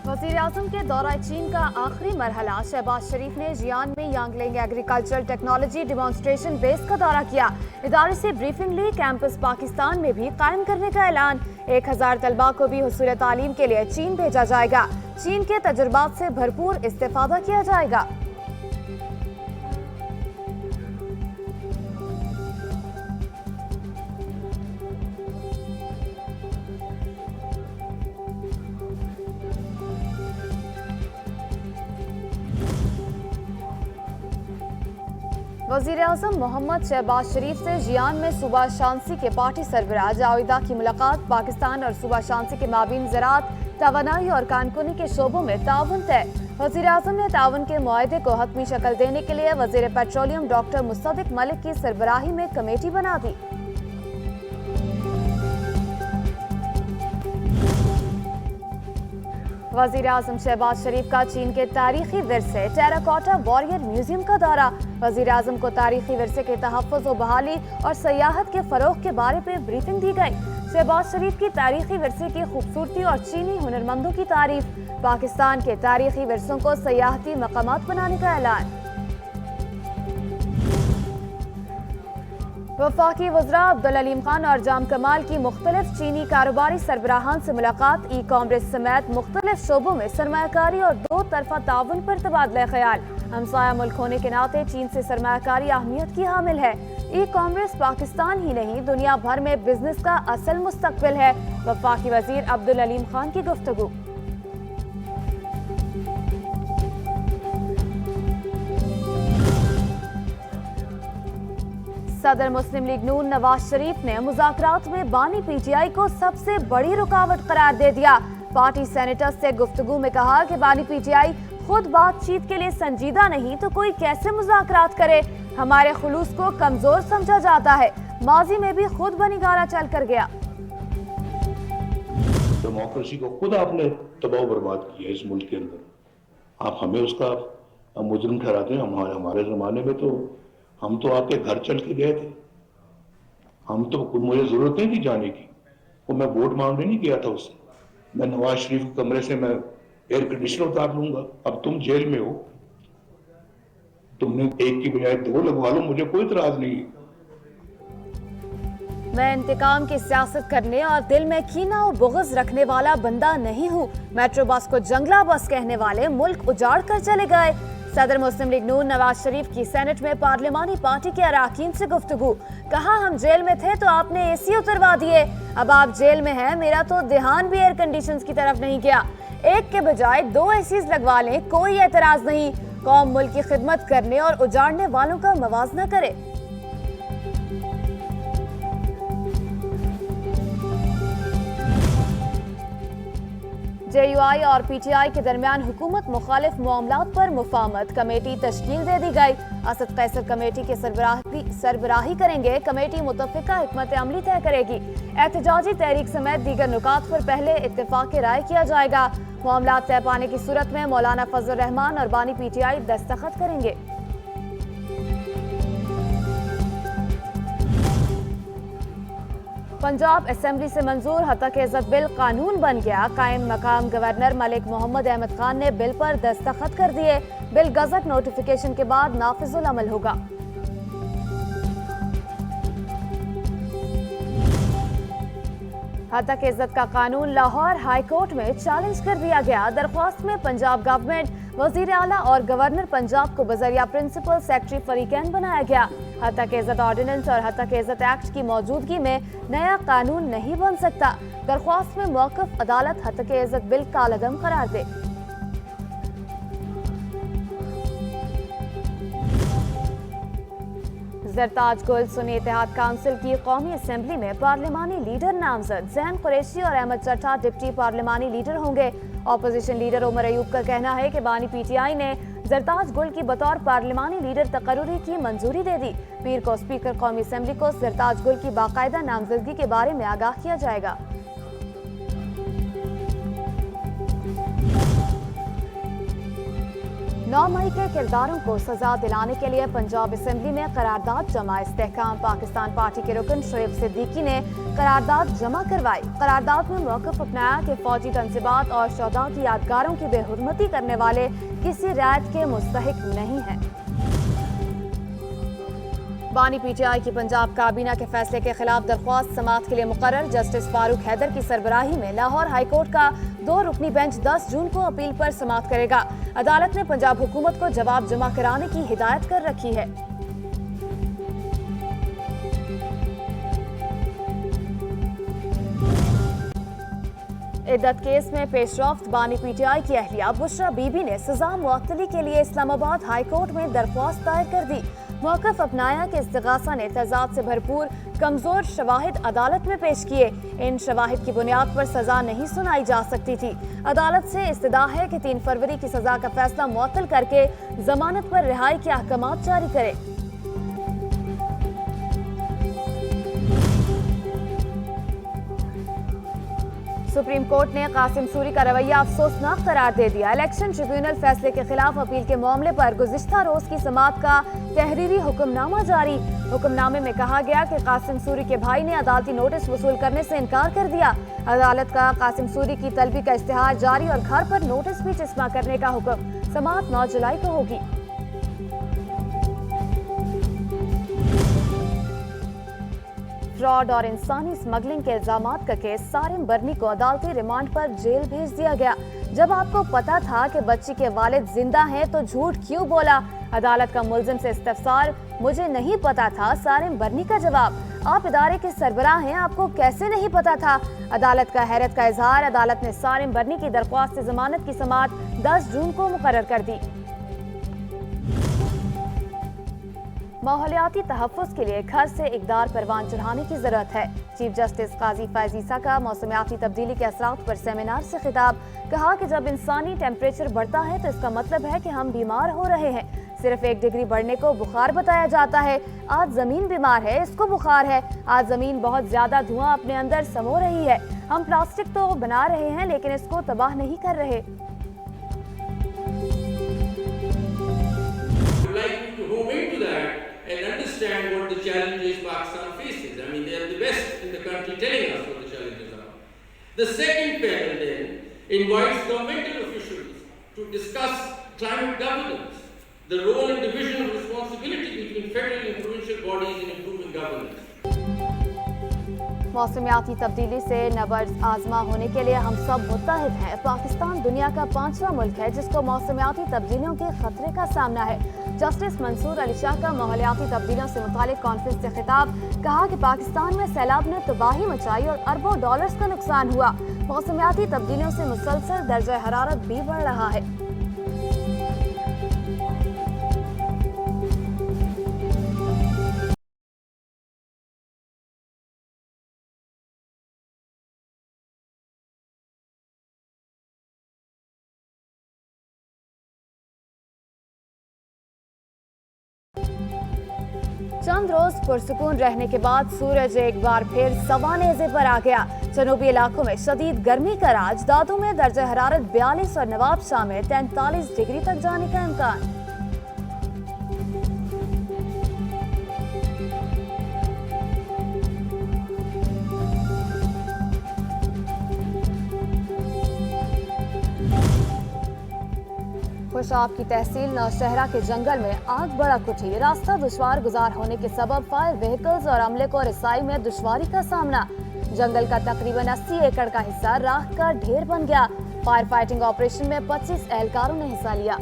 वज़ीर-ए-आज़म के दौरा चीन का आखिरी मरहला। शहबाज शरीफ ने जियान में यांगलिंग एग्रीकल्चरल टेक्नोलॉजी डिमॉन्स्ट्रेशन बेस का दौरा किया। इदारे से ब्रीफिंग ली। कैंपस पाकिस्तान में भी कायम करने का ऐलान। 1000 तलबा को भी हुसूल तालीम के लिए चीन भेजा जाएगा। चीन के तजुर्बात से भरपूर इस्तेफादा किया जाएगा। वज़ीर-ए-आज़म मोहम्मद शहबाज शरीफ से जियान में सूबा शांसी के पार्टी सरबराह जावेदा की मुलाकात। पाकिस्तान और सूबा शांसी के माबीन ज़राअत, तवानाई और कानकुनी के शोबों में ताउन तय। वज़ीर-ए-आज़म ने ताउन के मुआहदे को हतमी शक्ल देने के लिए वज़ीर पेट्रोलियम डॉक्टर मुस्तदिक मलिक की सरबराही में कमेटी बना दी। वज़ीर-ए-आज़म शहबाज शरीफ का चीन के तारीखी विरसे टेराकोटा वॉरियर म्यूजियम का दौरा। वज़ीर-ए-आज़म को तारीखी विरसे के तहफ़्फ़ुज़ व बहाली और सयाहत के फ़रोग़ के बारे में ब्रीफिंग दी गई। शहबाज शरीफ की तारीखी विरसे की खूबसूरती और चीनी हुनरमंदों की तारीफ। पाकिस्तान के तारीखी विरसों को सयाहती मकामात बनाने का ऐलान। वफाकी वज़रा अब्दुल अलीम खान और जाम कमाल की मुख्तलिफ चीनी कारोबारी सरबराहान से मुलाकात। ई कॉमर्स समेत मुख्तलिफ शोबों में सरमायाकारी और दो तरफा ताउन पर तबादला ख्याल। हमसाया मुल्क होने के नाते चीन से सरमायाकारी अहमियत की हामिल है। ई कॉमर्स पाकिस्तान ही नहीं दुनिया भर में बिजनेस का असल मुस्तकबिल है। वफाकी वजीर अब्दुल अलीम खान की गुफ्तगू। सदर मुस्लिम लीग नून नवाज शरीफ ने मुज़ाकरात में बानी पीटीआई को सबसे बड़ी रुकावट करार दे दिया। पार्टी सेनेटर्स से गुफ्तगू में कहा कि बानी पीटीआई खुद बातचीत के लिए संजीदा नहीं तो कोई कैसे मुज़ाकरात करे। हमारे खुलूस को कमजोर समझा जाता है। माजी में भी खुद बनिगारा चल कर गया। डेमोक्रेसी को खुद आपने तबाह बर्बाद किया इस मुल्क के अंदर। आप हमें उसका मुजरिम ठहराते हैं। हमारे जमाने में तो हम तो आपके घर चल के गए थे। हम तो मुझे जरूरत नहीं थी जाने की। वो मैं वोट मांगने नहीं गया था उससे। मैं नवाज शरीफ के कमरे से मैं एयर कंडीशनर उतार लूंगा। अब तुम जेल में हो, तुमने एक की बजाय दो लगवा लो, मुझे कोई इतराज नहीं है। मैं इंतकाम की सियासत करने और दिल में कीना और बुग़्ज़ रखने वाला बंदा नहीं हूँ। मेट्रो बस को जंगला बस कहने वाले मुल्क उजाड़ कर चले गए। सदर मुस्लिम लीग नून नवाज शरीफ की सेनेट में पार्लिमानी पार्टी के अरकान से गुफ्तगू। कहा हम जेल में थे तो आपने एसी उतरवा दिए। अब आप जेल में हैं, मेरा तो ध्यान भी एयर कंडीशंस की तरफ नहीं गया। एक के बजाय दो एसीज लगवा लें, कोई एतराज नहीं। कौम मुल्क की खिदमत करने और उजाड़ने वालों का मवाजना करे। JUI और PTI के दरमियान हुकूमत मुखालिफ मामलात पर मुफाहमत। कमेटी तश्कील दे दी गई। असद कैसर कमेटी के सरबराही करेंगे। कमेटी मुतफ़िका हिकमत अमली तय करेगी। एहतजाजी तहरीक समेत दीगर नुकात पर पहले इत्तेफाक राय किया जाएगा। मामलात तय पाने की सूरत में मौलाना फजल रहमान और बानी PTI दस्तखत करेंगे। पंजाब असेंबली से मंजूर हतक इज़्ज़त बिल कानून बन गया। कायम मकाम गवर्नर मलिक मोहम्मद अहमद खान ने बिल पर दस्तखत कर दिए। बिल गजट नोटिफिकेशन के बाद नाफिजुल अमल होगा। हतक इज़्ज़त का कानून लाहौर हाई कोर्ट में चैलेंज कर दिया गया। दरख्वास्त में पंजाब गवर्नमेंट, वजीर आला और गवर्नर पंजाब को बजरिया प्रिंसिपल सेक्रेटरी फरीकैन बनाया गया। हतक इज़्ज़त ऑर्डिनेंस और हतक इज़्ज़त एक्ट की मौजूदगी में नया कानून नहीं बन सकता। दरख्वास्त में मौक़िफ़ अदालत हतक इज़्ज़त बिल कालअदम करार दे। ज़रताज गुल सुन्नी इत्तेहाद काउंसिल की कौमी असेंबली में पार्लिमानी लीडर नामजद। ज़ैन कुरैशी और अहमद चट्टा डिप्टी पार्लिमानी लीडर होंगे। अपोजिशन लीडर उमर अयूब का कहना है कि बानी PTI ने ज़रताज गुल की बतौर पार्लिमानी लीडर तकर्रुरी की मंजूरी दे दी। पीर को स्पीकर कौमी असेंबली को ज़रताज गुल की बाकायदा नामजदगी के बारे में आगाह किया जाएगा। 9 मई के किरदारों को सजा दिलाने के लिए पंजाब असेंबली में करारदाद जमा। इस्तेहकाम पाकिस्तान पार्टी के रुकन शरीफ सिद्दीकी ने करारदाद जमा करवाई। करारदाद में मौक़िफ़ अपनाया कि फौजी तंसीबात और शोहदा की यादगारों की बेहुरमती करने वाले किसी रियायत के मुस्तहिक नहीं हैं। बानी पीटीआई की पंजाब काबीना के फैसले के खिलाफ दरख्वास्त समाअत के लिए मुकर्रर। जस्टिस फारूक हैदर की सरबराही में लाहौर हाईकोर्ट का 2 रुकनी बेंच 10 जून को अपील पर समाअत करेगा। अदालत ने पंजाब हुकूमत को जवाब जमा कराने की हिदायत कर रखी है। इद्दत केस में पेशरफ्त बानी पीटीआई की अहलिया बुशरा बीबी ने सजा मुअत्तली के लिए इस्लामाबाद हाईकोर्ट में दरख्वास्त दायर कर दी। मौक़िफ़ अपनाया कि इस्तिग़ासा ने तज़ाद से भरपूर कमज़ोर शवाहिद अदालत में पेश किए। इन शवाहिद की बुनियाद पर सजा नहीं सुनाई जा सकती थी। अदालत से इस्तदा है कि 3 फरवरी की सजा का फैसला मुअत्तल करके जमानत पर रिहाई के अहकामात जारी करे। सुप्रीम कोर्ट ने कासिम सूरी का रवैया अफसोसनाक करार दे दिया। इलेक्शन ट्रिब्यूनल फैसले के खिलाफ अपील के मामले पर गुज़िश्ता रोज की समाअत का तहरीरी हुक्मनामा जारी। हुक्मनामे में कहा गया कि कासिम सूरी के भाई ने अदालती नोटिस वसूल करने से इनकार कर दिया। अदालत का कासिम सूरी की तलबी का इश्तिहार जारी और घर पर नोटिस भी जिस्मा करने का हुक्म। समाअत 9 जुलाई को होगी। फ्रॉड और इंसानी स्मगलिंग के इल्जामात का केस सारिम बर्नी को अदालती रिमांड पर जेल भेज दिया गया। जब आपको पता था कि बच्ची के वालिद जिंदा हैं तो झूठ क्यों बोला? अदालत का मुल्जिम से इस्तफसार, मुझे नहीं पता था। सारिम बर्नी का जवाब, आप इदारे के सरबराह हैं, आपको कैसे नहीं पता था? अदालत का हैरत का इजहार। अदालत ने सारिम बर्नी की दरख्वास्त जमानत की समाअत 10 जून को मुकर्रर कर दी। माहौलियाती तहफ़्फ़ुज़ के लिए घर से इक़दार परवान चढ़ाने की ज़रूरत है। चीफ जस्टिस काजी फैज़ ईसा का मौसमियाती तब्दीली के असरात पर सेमिनार से खिताब। कहा कि जब इंसानी टेम्परेचर बढ़ता है तो इसका मतलब है कि हम बीमार हो रहे हैं। सिर्फ 1 डिग्री बढ़ने को बुखार बताया जाता है। आज ज़मीन बीमार है, इसको बुखार है। आज ज़मीन बहुत ज़्यादा धुआं अपने अंदर समो रही है। हम प्लास्टिक तो बना रहे हैं लेकिन इसको तबाह नहीं कर रहे। And understand what the challenges Pakistan faces. I mean, they are the best in the country telling us what the challenges are. The second panel then invites governmental officials to discuss climate governance, the role and division of responsibility between federal and provincial bodies in improving governance. मौसमियाती तब्दीली से नबर्द आजमा होने के लिए हम सब मुत्तहिद हैं। पाकिस्तान दुनिया का 5वां मुल्क है जिसको मौसमियाती तब्दीलियों के खतरे का सामना है। जस्टिस मंसूर अली शाह का माहौलियाती तब्दीलियों से मुतालिक कॉन्फ्रेंस से खिताब। कहा कि पाकिस्तान में सैलाब ने तबाही मचाई और अरबों डॉलर्स का नुकसान हुआ। मौसमियाती तब्दीलियों से मुसलसल दर्जा हरारत भी बढ़ रहा है। चंद रोज पुरसुकून रहने के बाद सूरज एक बार फिर सवा नेज़े पर आ गया। जनूबी इलाकों में शदीद गर्मी का राज। दादू में दर्जा हरारत 42 और नवाबशाह में 43 डिग्री तक जाने का इम्कान। खुशाब की तहसील नौशहरा के जंगल में आग भड़क उठी। रास्ता दुश्वार गुजार होने के सबब फायर व्हीकल्स और अमले को रसाई में दुश्वारी का सामना। जंगल का तकरीबन 80 एकड़ का हिस्सा राख का ढेर बन गया। फायर फाइटिंग ऑपरेशन में 25 एहलकारों ने हिस्सा लिया।